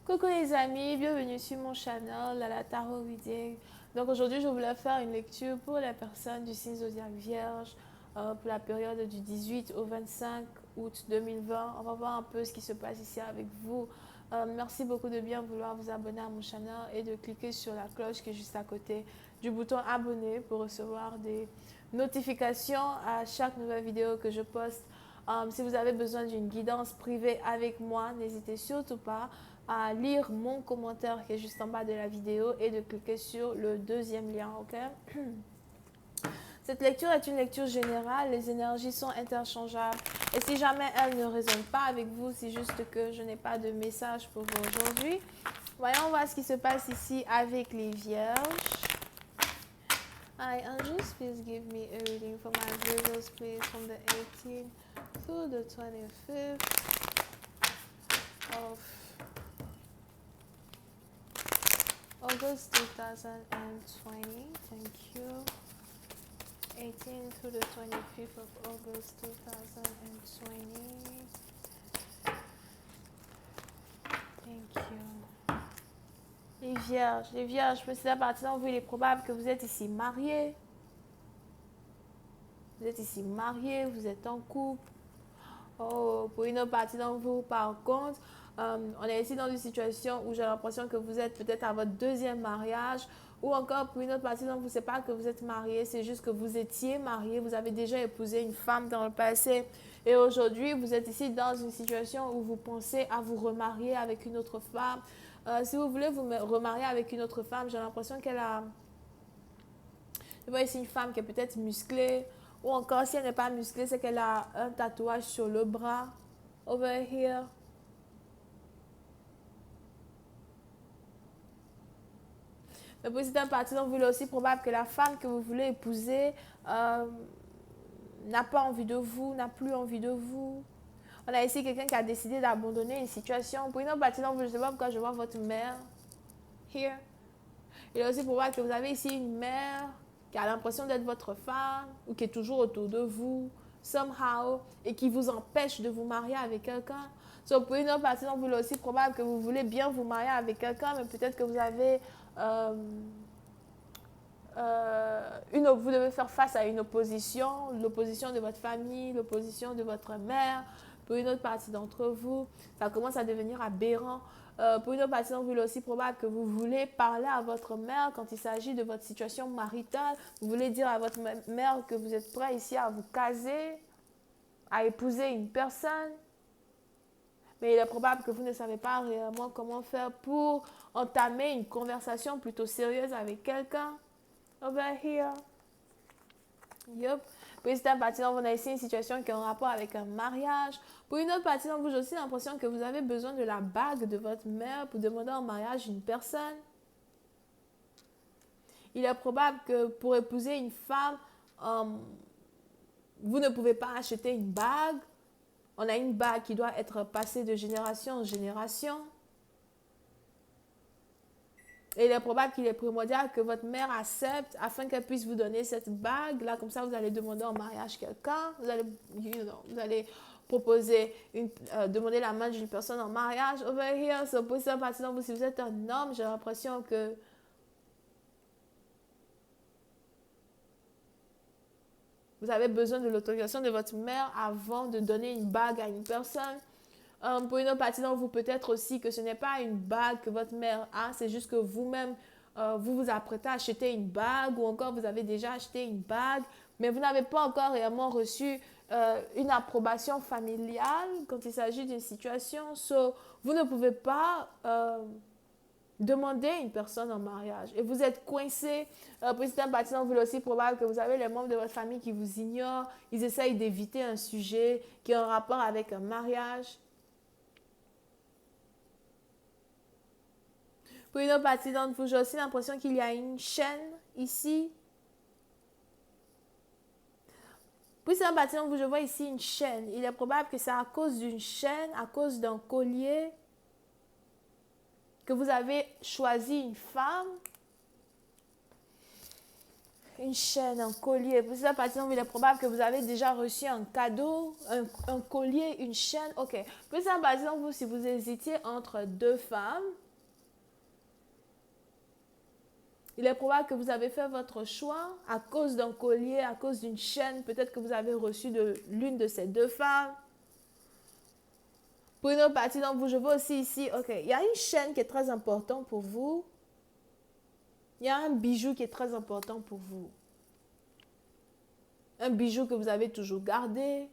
Coucou les amis, bienvenue sur mon channel, la Tarot Reading. Donc aujourd'hui, je voulais faire une lecture pour les personnes du signe zodiaque Vierge pour la période du 18 au 25 août 2020. On va voir un peu ce qui se passe ici avec vous. Merci beaucoup de bien vouloir vous abonner à mon channel et de cliquer sur la cloche qui est juste à côté du bouton abonner pour recevoir des notifications à chaque nouvelle vidéo que je poste. Si vous avez besoin d'une guidance privée avec moi, n'hésitez surtout pas à lire mon commentaire qui est juste en bas de la vidéo et de cliquer sur le deuxième lien, ok? Cette lecture est une lecture générale, les énergies sont interchangeables. Et si jamais elles ne résonnent pas avec vous, c'est juste que je n'ai pas de message pour vous aujourd'hui. Voyons voir ce qui se passe ici avec les vierges. Hi, angels, please give me a reading for my Virgos, please, from the 18th to the 25th of August 2020. Thank you. 18 to the 25th of August 2020. Thank you. Les vierges, peut-être à partir de vous, il est probable que vous êtes ici mariés. Vous êtes ici mariés, vous êtes en couple. Oh, pour une autre partie d'entre vous, par contre, on est ici dans une situation où j'ai l'impression que vous êtes peut-être à votre deuxième mariage, ou encore pour une autre partie d'entre vous, c'est pas que vous êtes marié, c'est juste que vous étiez marié, vous avez déjà épousé une femme dans le passé, et aujourd'hui, vous êtes ici dans une situation où vous pensez à vous remarier avec une autre femme. Si vous voulez vous remarier avec une autre femme, j'ai l'impression qu'elle a... Je vois ici une femme qui est peut-être musclée, ou encore si elle n'est pas musclée, c'est qu'elle a un tatouage sur le bras. Over here. Mais pour certaines parties, donc, il est aussi probable que la femme que vous voulez épouser n'a pas envie de vous, n'a plus envie de vous. On a ici quelqu'un qui a décidé d'abandonner une situation. Pour une autre partie, donc, je ne sais pas pourquoi je vois votre mère. Here. Il est aussi probable que vous avez ici une mère qui a l'impression d'être votre femme ou qui est toujours autour de vous, somehow, et qui vous empêche de vous marier avec quelqu'un. So, pour une autre partie, donc, il est aussi probable que vous voulez bien vous marier avec quelqu'un, mais peut-être que vous avez... vous devez faire face à une opposition, l'opposition de votre famille, l'opposition de votre mère. Pour une autre partie d'entre vous, ça commence à devenir aberrant. Pour une autre partie d'entre vous, il est aussi probable que vous voulez parler à votre mère quand il s'agit de votre situation maritale. Vous voulez dire à votre mère que vous êtes prêt ici à vous caser, à épouser une personne. Mais il est probable que vous ne savez pas réellement comment faire pour entamer une conversation plutôt sérieuse avec quelqu'un. Over here. Yup. Pour une partie d'entre vous, on a ici une situation qui est en rapport avec un mariage. Pour une autre partie d'entre vous, j'ai aussi l'impression que vous avez besoin de la bague de votre mère pour demander en mariage une personne. Il est probable que pour épouser une femme, vous ne pouvez pas acheter une bague. On a une bague qui doit être passée de génération en génération. Et il est probable qu'il est primordial que votre mère accepte afin qu'elle puisse vous donner cette bague. Là, comme ça, vous allez demander en mariage quelqu'un. Vous allez proposer, demander la main d'une personne en mariage. Over here, so pour ça, par exemple, si vous êtes un homme, j'ai l'impression que vous avez besoin de l'autorisation de votre mère avant de donner une bague à une personne. Pour une autre partie d'entre vous, peut-être aussi que ce n'est pas une bague que votre mère a, c'est juste que vous-même, vous vous apprêtez à acheter une bague ou encore vous avez déjà acheté une bague, mais vous n'avez pas encore réellement reçu une approbation familiale quand il s'agit d'une situation. So, vous ne pouvez pas demander une personne en mariage et vous êtes coincé. Pour certaines parties d'entre vous, il est aussi probable que vous avez les membres de votre famille qui vous ignorent, ils essayent d'éviter un sujet qui est en rapport avec un mariage. Pour une autre partie d'entre vous, j'ai aussi l'impression qu'il y a une chaîne ici. Pour une partie d'entre vous, je vois ici une chaîne. Il est probable que c'est à cause d'une chaîne, à cause d'un collier, que vous avez choisi une femme. une chaîne, un collier. Pour ça, par exemple, il est probable que vous avez déjà reçu un cadeau, un collier, une chaîne. Ok. Pour ça, par exemple, vous, si vous hésitiez entre deux femmes, il est probable que vous avez fait votre choix à cause d'un collier, à cause d'une chaîne, peut-être que vous avez reçu de l'une de ces deux femmes. Pour une autre partie d'entre vous, je vois aussi ici, ok, il y a une chaîne qui est très importante pour vous. Il y a un bijou qui est très important pour vous. Un bijou que vous avez toujours gardé.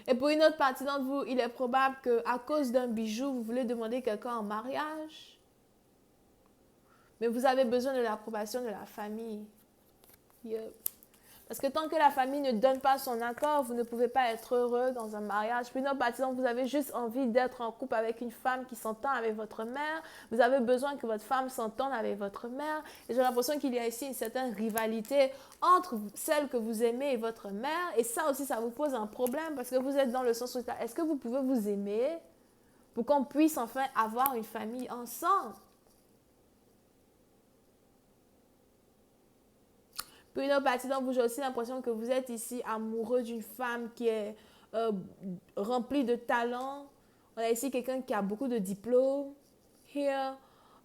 Et pour une autre partie d'entre vous, il est probable qu'à cause d'un bijou, vous voulez demander quelqu'un en mariage. Mais vous avez besoin de l'approbation de la famille. Yep. Parce que tant que la famille ne donne pas son accord, vous ne pouvez pas être heureux dans un mariage. Puis non, par exemple, vous avez juste envie d'être en couple avec une femme qui s'entend avec votre mère. Vous avez besoin que votre femme s'entende avec votre mère. Et j'ai l'impression qu'il y a ici une certaine rivalité entre celle que vous aimez et votre mère. Et ça aussi, ça vous pose un problème parce que vous êtes dans le sens où est-ce que vous pouvez vous aimer pour qu'on puisse enfin avoir une famille ensemble? Puis une autre partie d'entre vous, j'ai aussi l'impression que vous êtes ici amoureux d'une femme qui est remplie de talent. On a ici quelqu'un qui a beaucoup de diplômes. Here.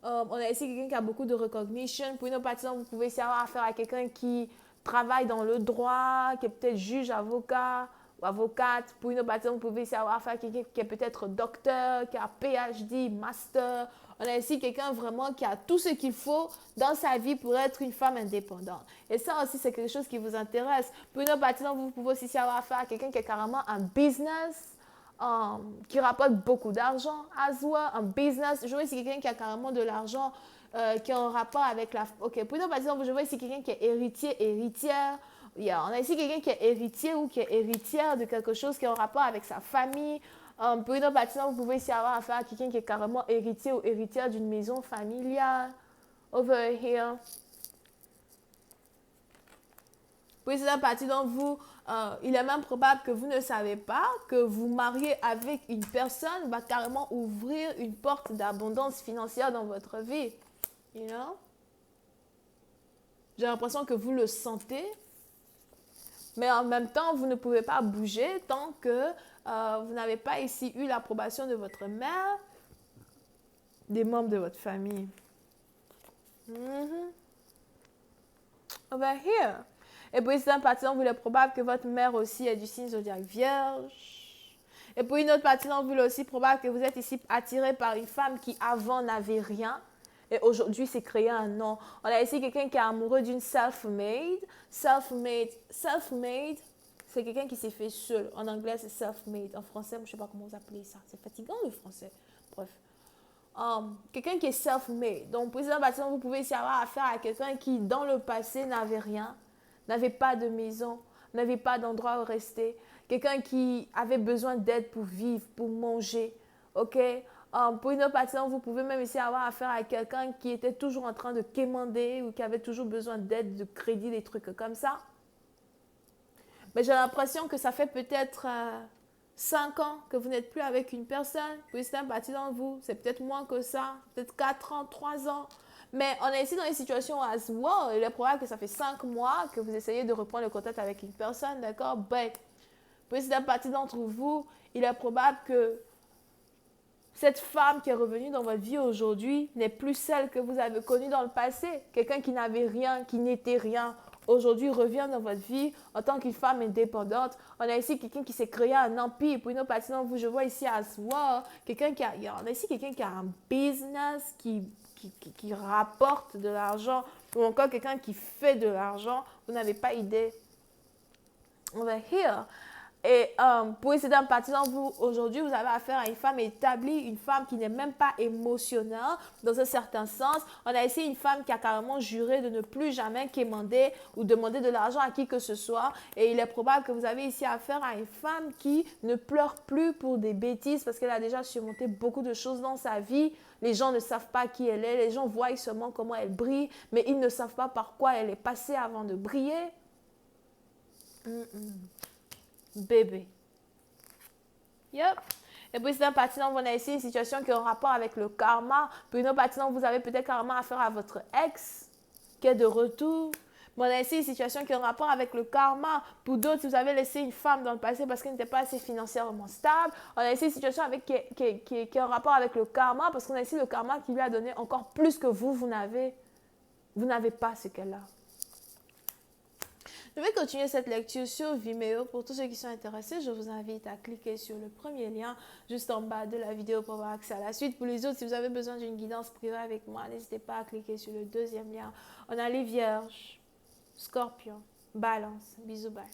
On a ici quelqu'un qui a beaucoup de recognition. Pour une autre partie d'entre vous, vous pouvez ici avoir affaire à quelqu'un qui travaille dans le droit, qui est peut-être juge, avocat ou avocate. Pour une autre partie d'entre vous, vous pouvez ici avoir affaire à quelqu'un qui est peut-être docteur, qui a PhD, master. On a ici quelqu'un vraiment qui a tout ce qu'il faut dans sa vie pour être une femme indépendante. Et ça aussi, c'est quelque chose qui vous intéresse. Pour une autre partie d'entre vous, vous pouvez aussi avoir affaire à quelqu'un qui est carrément un business, qui rapporte beaucoup d'argent. As well, un business. Je vois ici quelqu'un qui a carrément de l'argent qui est en rapport avec la... Ok, pour une autre partie d'entre vous, je vois ici quelqu'un qui est héritier, héritière. Yeah. On a ici quelqu'un qui est héritier ou qui est héritière de quelque chose qui est en rapport avec sa famille. Pour une autre partie, vous pouvez ici avoir affaire à quelqu'un qui est carrément héritier ou héritière d'une maison familiale. Over here. Pour une autre partie d'entre vous, il est même probable que vous ne savez pas que vous marier avec une personne va carrément ouvrir une porte d'abondance financière dans votre vie. You know? J'ai l'impression que vous le sentez. Mais en même temps, vous ne pouvez pas bouger tant que vous n'avez pas ici eu l'approbation de votre mère, des membres de votre famille. Over here. Et pour une autre partie d'entre vous, il est probable que votre mère aussi est du signe zodiaque vierge. Et pour une autre partie d'entre vous, il est aussi probable que vous êtes ici attiré par une femme qui avant n'avait rien. Et aujourd'hui, s'est créé un nom. On a ici quelqu'un qui est amoureux d'une self-made. Self-made, c'est quelqu'un qui s'est fait seul. En anglais, c'est self-made. En français, je ne sais pas comment vous appelez ça. C'est fatigant le français. Bref. Quelqu'un qui est self-made. Donc, pour cette partie, vous pouvez ici avoir affaire à quelqu'un qui, dans le passé, n'avait rien, n'avait pas de maison, n'avait pas d'endroit où rester. Quelqu'un qui avait besoin d'aide pour vivre, pour manger. OK? Pour une autre partie, vous pouvez même ici avoir affaire à quelqu'un qui était toujours en train de quémander ou qui avait toujours besoin d'aide, de crédit, des trucs comme ça. Mais j'ai l'impression que ça fait peut-être 5 ans que vous n'êtes plus avec une personne. Pour une partie d'entre vous, c'est peut-être moins que ça, peut-être 4 ans, 3 ans. Mais on est ici dans une situation as well. Il est probable que ça fait 5 mois que vous essayez de reprendre le contact avec une personne, d'accord? But, pour une partie d'entre vous, il est probable que cette femme qui est revenue dans votre vie aujourd'hui n'est plus celle que vous avez connue dans le passé. Quelqu'un qui n'avait rien, qui n'était rien, aujourd'hui revient dans votre vie en tant qu'une femme indépendante. On a ici quelqu'un qui s'est créé un empire. Pour une autre partie d'entre vous, je vois ici as well, on a ici quelqu'un qui a un business qui rapporte de l'argent ou encore quelqu'un qui fait de l'argent. Vous n'avez pas idée. Over here. Et pour essayer d'un partie d'entre vous, aujourd'hui, vous avez affaire à une femme établie, une femme qui n'est même pas émotionnelle dans un certain sens. On a ici une femme qui a carrément juré de ne plus jamais quémander ou demander de l'argent à qui que ce soit. Et il est probable que vous avez ici affaire à une femme qui ne pleure plus pour des bêtises parce qu'elle a déjà surmonté beaucoup de choses dans sa vie. Les gens ne savent pas qui elle est, les gens voient seulement comment elle brille, mais ils ne savent pas par quoi elle est passée avant de briller. Bébé. Yep. Et puis, certains parties d'entre vous, on a ici une situation qui est en rapport avec le karma. Pour une autre partie d'entre vous, vous avez peut-être carrément affaire à votre ex qui est de retour. Mais on a ici une situation qui est en rapport avec le karma. Pour d'autres, vous avez laissé une femme dans le passé parce qu'elle n'était pas assez financièrement stable. On a ici une situation qui est en rapport avec le karma parce qu'on a ici le karma qui lui a donné encore plus que vous, vous n'avez pas ce qu'elle a. Je vais continuer cette lecture sur Vimeo. Pour tous ceux qui sont intéressés, je vous invite à cliquer sur le premier lien juste en bas de la vidéo pour avoir accès à la suite. Pour les autres, si vous avez besoin d'une guidance privée avec moi, n'hésitez pas à cliquer sur le deuxième lien. On a les Vierges, Scorpion, Balance. Bisous, bye.